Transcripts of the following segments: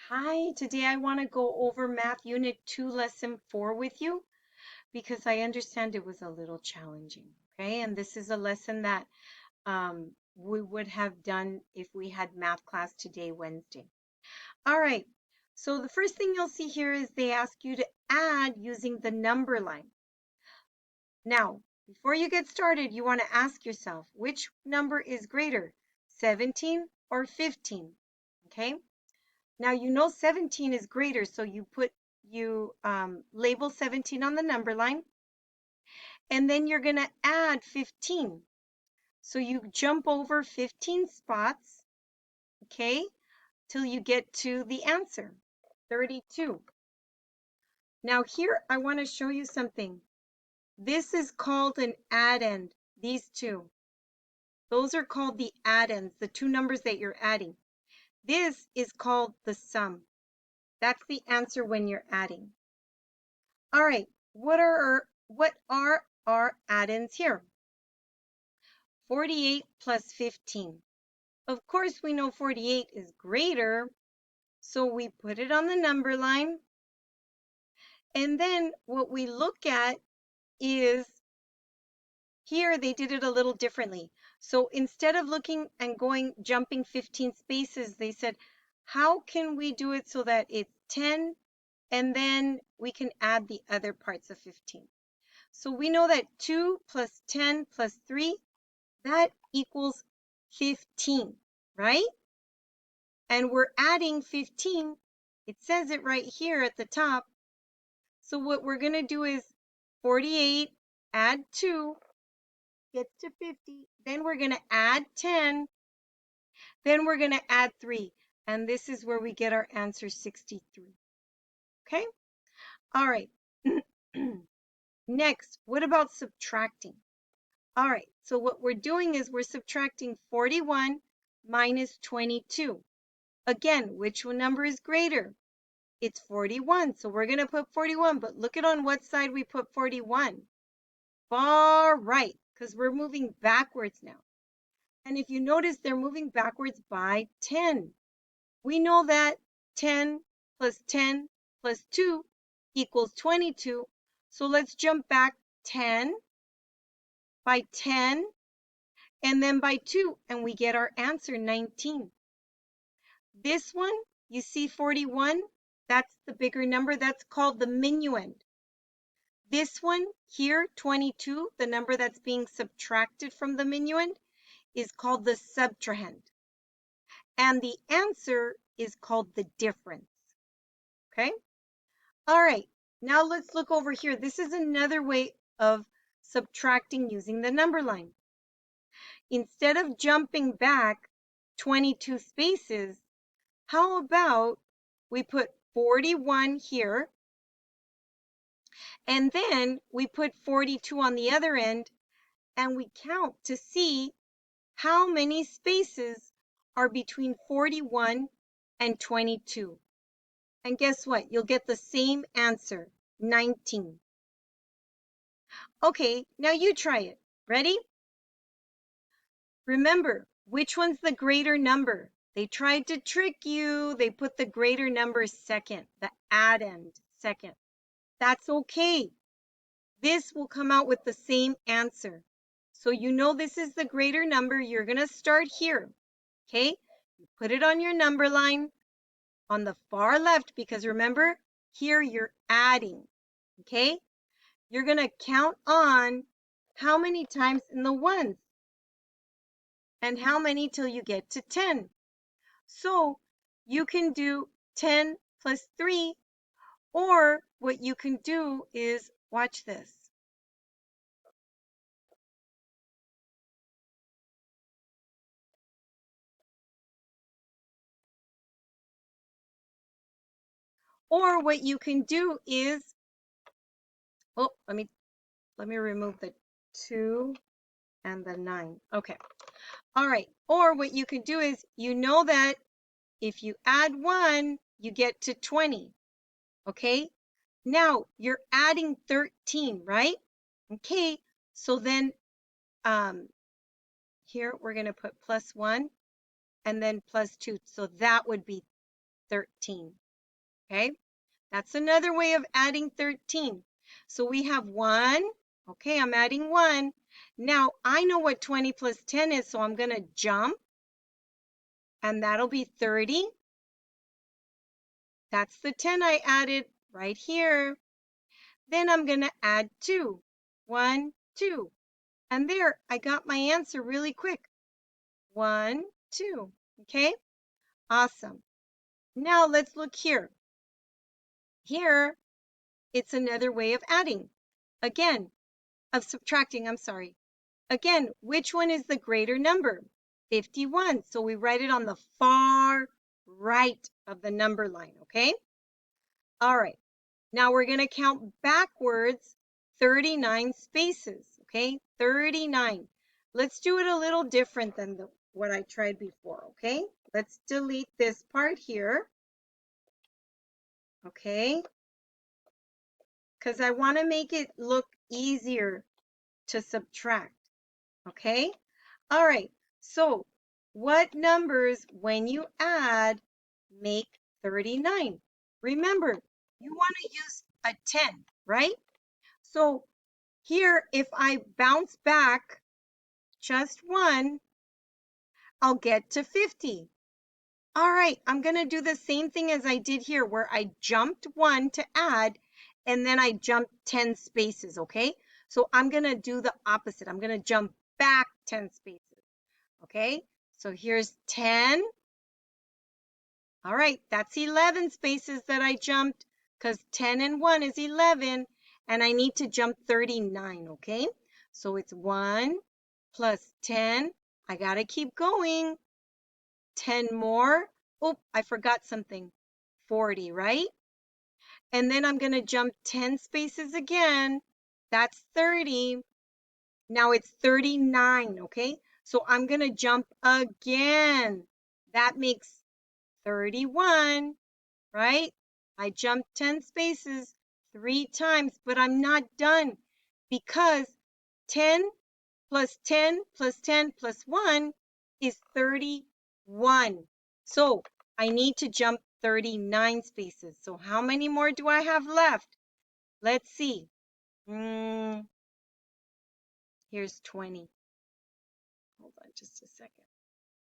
Hi, today I want to go over Math Unit 2, Lesson 4 with you because I understand it was a little challenging, okay? And this is a lesson that we would have done if we had math class today, Wednesday. All right, so the first thing you'll see here is they ask you to add using the number line. Now, before you get started, you want to ask yourself, which number is greater, 17 or 15, okay? Now you know 17 is greater, so you label 17 on the number line, and then you're going to add 15. So you jump over 15 spots, okay, till you get to the answer, 32. Now here I want to show you something. This is called an addend, these two. Those are called the addends, the two numbers that you're adding. This is called the sum. That's the answer when you're adding. All right, what are our addends here? 48 plus 15. Of course, we know 48 is greater, so we put it on the number line. And then what we look at is here they did it a little differently. So instead of looking and jumping 15 spaces, they said, how can we do it so that it's 10 and then we can add the other parts of 15? So we know that 2 plus 10 plus 3, that equals 15, right? And we're adding 15. It says it right here at the top. So what we're going to do is 48, add 2, gets to 50. Then we're going to add 10. Then we're going to add 3. And this is where we get our answer 63. Okay? All right. Next, what about subtracting? All right, so what we're doing is we're subtracting 41 minus 22. Again, which number is greater? It's 41, so we're going to put 41, but look at on what side we put 41. Far right, because we're moving backwards now. And if you notice, they're moving backwards by 10. We know that 10 plus 10 plus 2 equals 22. So let's jump back 10 by 10 and then by 2, and we get our answer, 19. This one, you see 41, that's the bigger number. That's called the minuend. This one here, 22, the number that's being subtracted from the minuend, is called the subtrahend. And the answer is called the difference. Okay? All right, now let's look over here. This is another way of subtracting using the number line. Instead of jumping back 22 spaces, how about we put 41 here, and then we put 42 on the other end, and we count to see how many spaces are between 41 and 22. And guess what? You'll get the same answer, 19. Okay, now you try it. Ready? Remember, which one's the greater number? They tried to trick you. They put the greater number second, the addend second. That's okay. This will come out with the same answer. So you know this is the greater number. You're going to start here, okay? You put it on your number line on the far left because remember, here you're adding, okay? You're going to count on how many times in the ones and how many till you get to 10. So you can do 10 plus 3, or what you can do is, watch this. Or what you can do is, oh, let me remove the 2 and the 9. Okay. All right. Or what you can do is, you know that if you add 1, you get to 20. Okay? Now, you're adding 13, right? Okay. So then here we're going to put plus 1 and then plus 2. So that would be 13. Okay, that's another way of adding 13. So we have 1. Okay, I'm adding 1. Now I know what 20 plus 10 is, so I'm going to jump, and that'll be 30. That's the 10 I added right here. Then I'm going to add 2. 1, 2. And there, I got my answer really quick. 1, 2. Okay, awesome. Now let's look here. Here, it's another way of adding. Again, of subtracting, I'm sorry. Again, which one is the greater number? 51. So we write it on the far right of the number line, okay? All right. Now we're going to count backwards 39 spaces, okay? 39. Let's do it a little different than what I tried before, okay? Let's delete this part here, okay? Because I want to make it look easier to subtract, okay? All right, so what numbers, when you add, make 39? Remember, you want to use a 10, right? So here, if I bounce back just 1, I'll get to 50. All right, I'm going to do the same thing as I did here, where I jumped 1 to add, and then I jumped 10 spaces, okay? So I'm going to do the opposite. I'm going to jump back 10 spaces, okay? So here's 10. All right, that's 11 spaces that I jumped, because 10 and 1 is 11, and I need to jump 39, okay? So it's 1 plus 10. I got to keep going. 10 more. Oh, I forgot something. 40, right? And then I'm going to jump 10 spaces again. That's 30. Now it's 39, okay? So I'm going to jump again. That makes 31, right? I jumped 10 spaces 3 times, but I'm not done, because 10 plus 10 plus 10 plus 1 is 31. So I need to jump 39 spaces. So how many more do I have left? Let's see. Here's 20. Hold on just a second.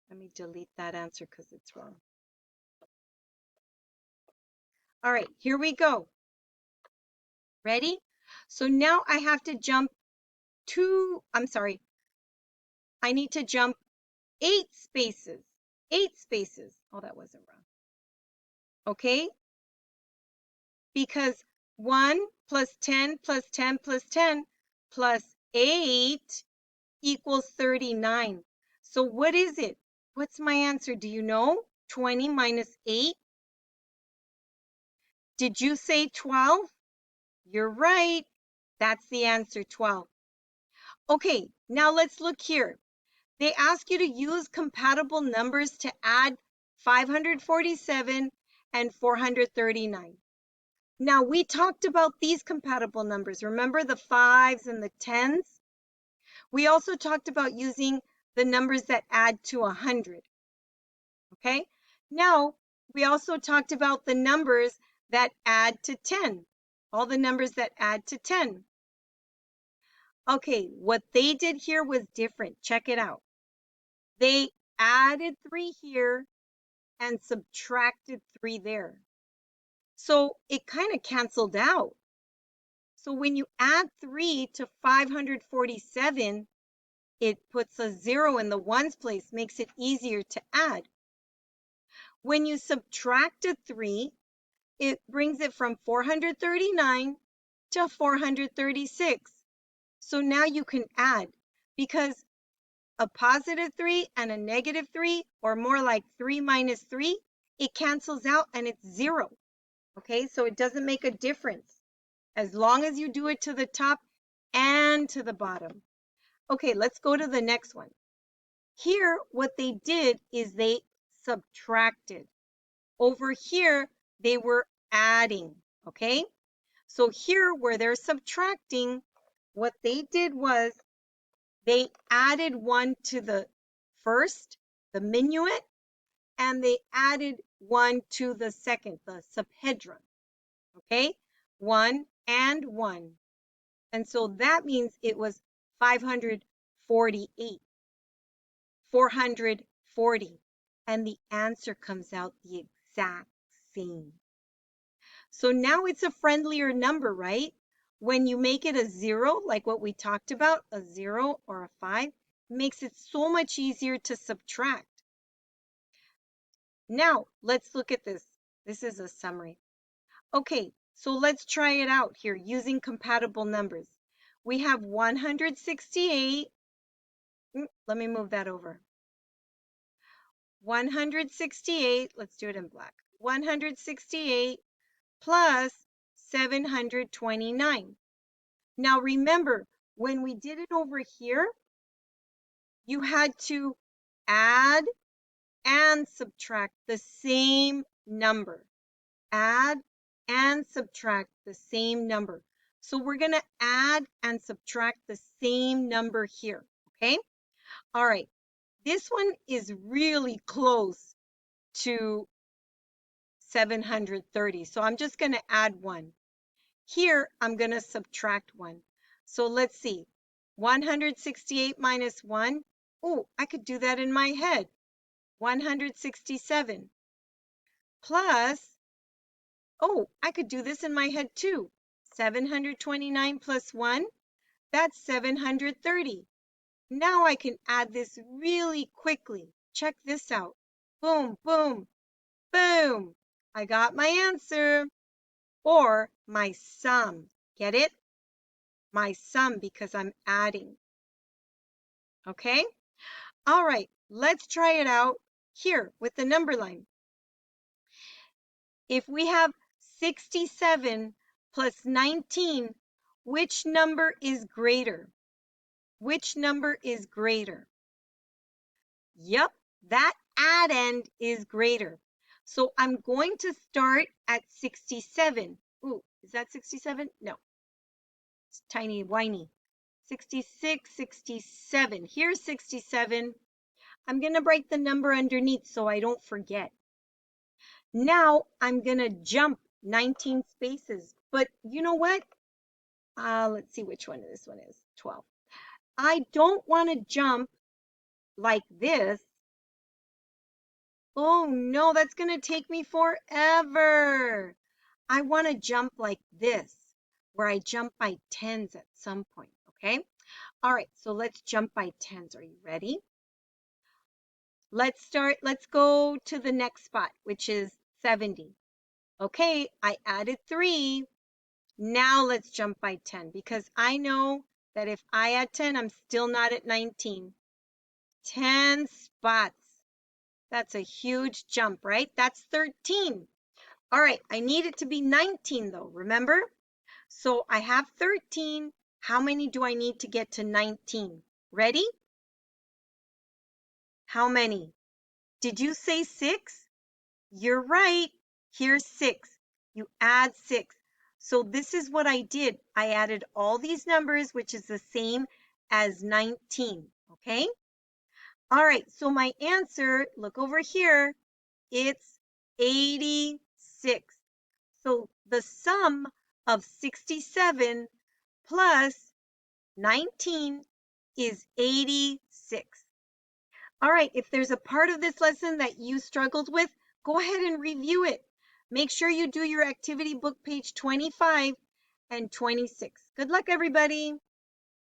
Let me delete that answer because it's wrong. All right, here we go. Ready? So now I have to jump I need to jump 8 spaces. 8 spaces. Oh, that wasn't wrong. Okay? Because 1 plus 10 plus 10 plus 10 plus 8 equals 39. So what is it? What's my answer? Do you know? 20 minus 8? Did you say 12? You're right. That's the answer, 12. Okay, now let's look here. They ask you to use compatible numbers to add 547 and 439. Now, we talked about these compatible numbers. Remember the 5s and the 10s? We also talked about using the numbers that add to 100. Okay? Now, we also talked about the numbers that add to 10. All the numbers that add to 10. Okay, what they did here was different. Check it out. They added 3 here and subtracted 3 there. So it kind of canceled out. So when you add 3 to 547, it puts a 0 in the ones place, makes it easier to add. When you subtract a 3, it brings it from 439 to 436. So now you can add, because a positive 3 and a negative 3, or more like 3 minus 3, it cancels out and it's 0. Okay, so it doesn't make a difference as long as you do it to the top and to the bottom. Okay, let's go to the next one. Here, what they did is they subtracted. Over here, they were adding, okay? So here, where they're subtracting, what they did was they added 1 to the first, the minuet, and they added 1 to the second, the subhedra. Okay? 1 and 1. And so that means it was 548. 440. And the answer comes out the exact same. So now it's a friendlier number, right? When you make it a 0, like what we talked about, a 0 or a 5, it makes it so much easier to subtract. Now, let's look at this. This is a summary. Okay, so let's try it out here using compatible numbers. We have 168. Let me move that over. 168, let's do it in black. 168 plus 729. Now remember, when we did it over here, you had to add and subtract the same number. Add and subtract the same number. So we're going to add and subtract the same number here, okay? All right, this one is really close to 730. So I'm just going to add 1. Here, I'm going to subtract 1. So let's see. 168 minus 1. Oh, I could do that in my head. 167 plus, oh, I could do this in my head too. 729 plus 1, that's 730. Now I can add this really quickly. Check this out. Boom, boom, boom. I got my answer. Or my sum. Get it? My sum because I'm adding. Okay? All right, let's try it out here with the number line. If we have 67 plus 19, which number is greater? Which number is greater? Yep, that add end is greater. So I'm going to start at 67. Ooh, is that 67? No. It's tiny, whiny. 66, 67. Here's 67. I'm going to write the number underneath so I don't forget. Now I'm going to jump 19 spaces. But you know what? Let's see which one this one is. 12. I don't want to jump like this. Oh no, that's going to take me forever. I want to jump like this, where I jump by tens at some point, okay? All right, so let's jump by tens. Are you ready? Let's go to the next spot, which is 70. Okay, I added 3. Now let's jump by 10 because I know that if I add 10, I'm still not at 19. 10 spots. That's a huge jump, right? That's 13. All right, I need it to be 19 though, remember? So I have 13. How many do I need to get to 19? Ready? How many? Did you say 6? You're right. Here's 6. You add 6. So this is what I did. I added all these numbers, which is the same as 19. Okay? All right. So my answer, look over here, it's 86. So the sum of 67 plus 19 is 86. All right, if there's a part of this lesson that you struggled with, go ahead and review it. Make sure you do your activity book page 25 and 26. Good luck, everybody.